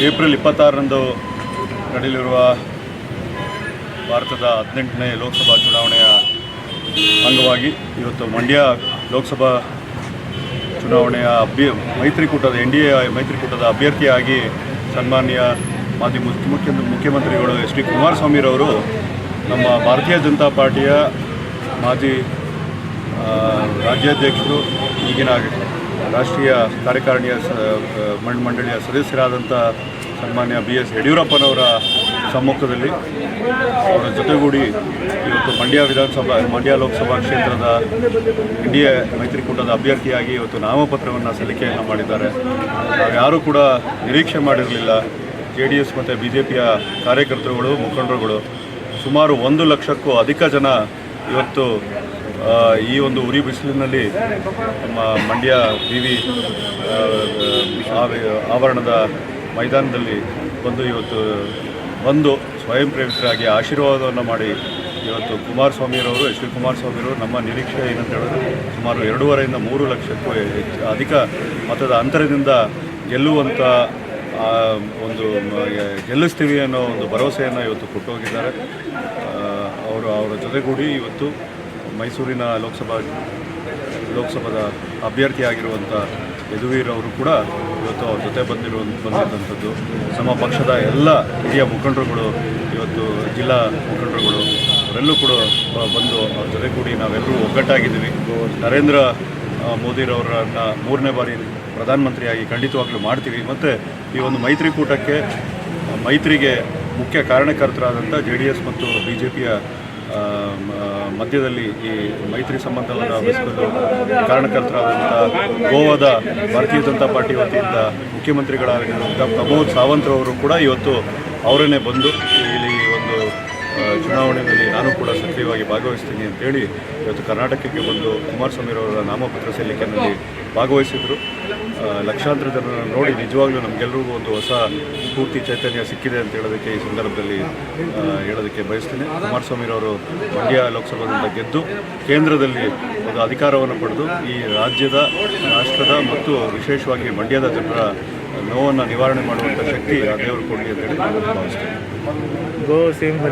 April 26ರಂದು ನಡೆಯಲಿರುವ ಭಾರತದ 18ನೇ ಲೋಕಸಭಾ ಚುನಾವಣೆಯ ಅಂಗವಾಗಿ ಇವತ್ತು ಮಂಡ್ಯ ಲೋಕಸಭಾ ಚುನಾವಣೆಯ ಮೈತ್ರಿಕೂಟದ NDA ಮೈತ್ರಿಕೂಟದ ಅಭ್ಯರ್ಥಿಯಾಗಿ ಸನ್ಮಾನ್ಯ ಮಾಜಿ ಮುಖ್ಯಮಂತ್ರಿಗಳು ಎಚ್ ಡಿ ಕುಮಾರಸ್ವಾಮಿರವರು ನಮ್ಮ ಭಾರತೀಯ ಜನತಾ ಪಾರ್ಟಿಯ ಮಾಜಿ ರಾಜ್ಯಾಧ್ಯಕ್ಷರು ಈಗಿನ ರಾಷ್ಟ್ರೀಯ ಕಾರ್ಯಕಾರಿಣಿಯ ಮಂಡಳಿಯ ಸದಸ್ಯರಾದಂಥ ಸನ್ಮಾನ್ಯ BS ಯಡಿಯೂರಪ್ಪನವರ ಸಮ್ಮುಖದಲ್ಲಿ ಅವರ ಜೊತೆಗೂಡಿ ಇವತ್ತು ಮಂಡ್ಯ ಲೋಕಸಭಾ ಕ್ಷೇತ್ರದ NDA ಮೈತ್ರಿಕೂಟದ ಅಭ್ಯರ್ಥಿಯಾಗಿ ಇವತ್ತು ನಾಮಪತ್ರವನ್ನು ಸಲ್ಲಿಕೆಯನ್ನು ಮಾಡಿದ್ದಾರೆ. ಯಾರೂ ಕೂಡ ನಿರೀಕ್ಷೆ ಮಾಡಿರಲಿಲ್ಲ. JDS ಮತ್ತು BJPಯ ಕಾರ್ಯಕರ್ತರುಗಳು, ಮುಖಂಡರುಗಳು ಸುಮಾರು 1 ಲಕ್ಷಕ್ಕೂ ಅಧಿಕ ಜನ ಇವತ್ತು ಈ ಒಂದು ಉರಿ ಬಿಸಿಲಿನಲ್ಲಿ ನಮ್ಮ ಮಂಡ್ಯ ವಿವಿ ಆವರಣದ ಮೈದಾನದಲ್ಲಿ ಬಂದು ಸ್ವಯಂ ಪ್ರೇರಿತರಾಗಿ ಆಶೀರ್ವಾದವನ್ನು ಮಾಡಿ ಇವತ್ತು ಕುಮಾರಸ್ವಾಮಿರವರು ಎಚ್ ಡಿ ಕುಮಾರಸ್ವಾಮಿರವರು ನಮ್ಮ ನಿರೀಕ್ಷೆ ಏನಂತ ಹೇಳಿದ್ರೆ ಸುಮಾರು 2.5ರಿಂದ 3 ಲಕ್ಷಕ್ಕೂ ಅಧಿಕ ಮತದ ಅಂತರದಿಂದ ಗೆಲ್ಲುವಂಥ ಗೆಲ್ಲಿಸ್ತೀವಿ ಅನ್ನೋ ಒಂದು ಭರವಸೆಯನ್ನು ಇವತ್ತು ಕೊಟ್ಟು ಹೋಗಿದ್ದಾರೆ. ಅವರ ಜೊತೆಗೂಡಿ ಇವತ್ತು ಮೈಸೂರಿನ ಲೋಕಸಭಾದ ಅಭ್ಯರ್ಥಿಯಾಗಿರುವಂಥ ಯದುವೀರ್ ಅವರು ಕೂಡ ಇವತ್ತು ಅವ್ರ ಜೊತೆ ಬಂದಿದ್ದಂಥದ್ದು. ನಮ್ಮ ಪಕ್ಷದ ಎಲ್ಲ ಹಿರಿಯ ಮುಖಂಡರುಗಳು, ಇವತ್ತು ಜಿಲ್ಲಾ ಮುಖಂಡರುಗಳು ಅವರೆಲ್ಲೂ ಕೂಡ ಬಂದು ಅವ್ರ ಜೊತೆಗೂಡಿ ನಾವೆಲ್ಲರೂ ಒಗ್ಗಟ್ಟಾಗಿದ್ದೀವಿ. ನರೇಂದ್ರ ಮೋದಿರವರನ್ನು 3ನೇ ಬಾರಿ ಪ್ರಧಾನಮಂತ್ರಿಯಾಗಿ ಖಂಡಿತವಾಗ್ಲೂ ಮಾಡ್ತೀವಿ. ಮತ್ತು ಈ ಒಂದು ಮೈತ್ರಿಗೆ ಮುಖ್ಯ ಕಾರಣಕರ್ತರಾದಂಥ JDS ಮತ್ತು BJPಯ ಮಧ್ಯದಲ್ಲಿ ಈ ಮೈತ್ರಿ ಸಂಬಂಧವನ್ನು ವಹಿಸಿಕೊಂಡು ಕಾರಣಕರ್ತರಾದಂಥ ಗೋವಾದ ಭಾರತೀಯ ಜನತಾ ಪಾರ್ಟಿ ವತಿಯಿಂದ ಮುಖ್ಯಮಂತ್ರಿಗಳಾಗಿರುವಂಥ ಪ್ರಮೋದ್ ಸಾವಂತ್ರವರು ಕೂಡ ಇವತ್ತು ಅವರನ್ನೇ ಬಂದು ಇಲ್ಲಿ ಒಂದು ಚುನಾವಣೆಯಲ್ಲಿ ನಾನು ಕೂಡ ಸಕ್ರಿಯವಾಗಿ ಭಾಗವಹಿಸ್ತೀನಿ ಅಂತೇಳಿ ಇವತ್ತು ಕರ್ನಾಟಕಕ್ಕೆ ಬಂದು ಕುಮಾರಸ್ವಾಮಿರವರ ನಾಮಪತ್ರ ಸಲ್ಲಿಕೆಯಲ್ಲಿ ಭಾಗವಹಿಸಿದರು. ಲಕ್ಷಾಂತರ ಜನರನ್ನು ನೋಡಿ ನಿಜವಾಗ್ಲೂ ನಮಗೆಲ್ಲರಿಗೂ ಒಂದು ಹೊಸ ಸ್ಫೂರ್ತಿ ಚೈತನ್ಯ ಸಿಕ್ಕಿದೆ ಅಂತ ಹೇಳೋದಕ್ಕೆ ಈ ಸಂದರ್ಭದಲ್ಲಿ ಹೇಳೋದಕ್ಕೆ ಬಯಸ್ತೀನಿ. ಕುಮಾರಸ್ವಾಮಿರವರು ಮಂಡ್ಯ ಲೋಕಸಭಾದಿಂದ ಗೆದ್ದು ಕೇಂದ್ರದಲ್ಲಿ ಒಂದು ಅಧಿಕಾರವನ್ನು ಪಡೆದು ಈ ರಾಷ್ಟ್ರದ ಮತ್ತು ವಿಶೇಷವಾಗಿ ಮಂಡ್ಯದ ಜನರ ನೋವನ್ನು ನಿವಾರಣೆ ಮಾಡುವಂಥ ಶಕ್ತಿ ಆ ದೇವರು ಕೊಡಲಿ ಅಂತ ಹೇಳಿ ನಾನು ಭಾವಿಸ್ತೇನೆ.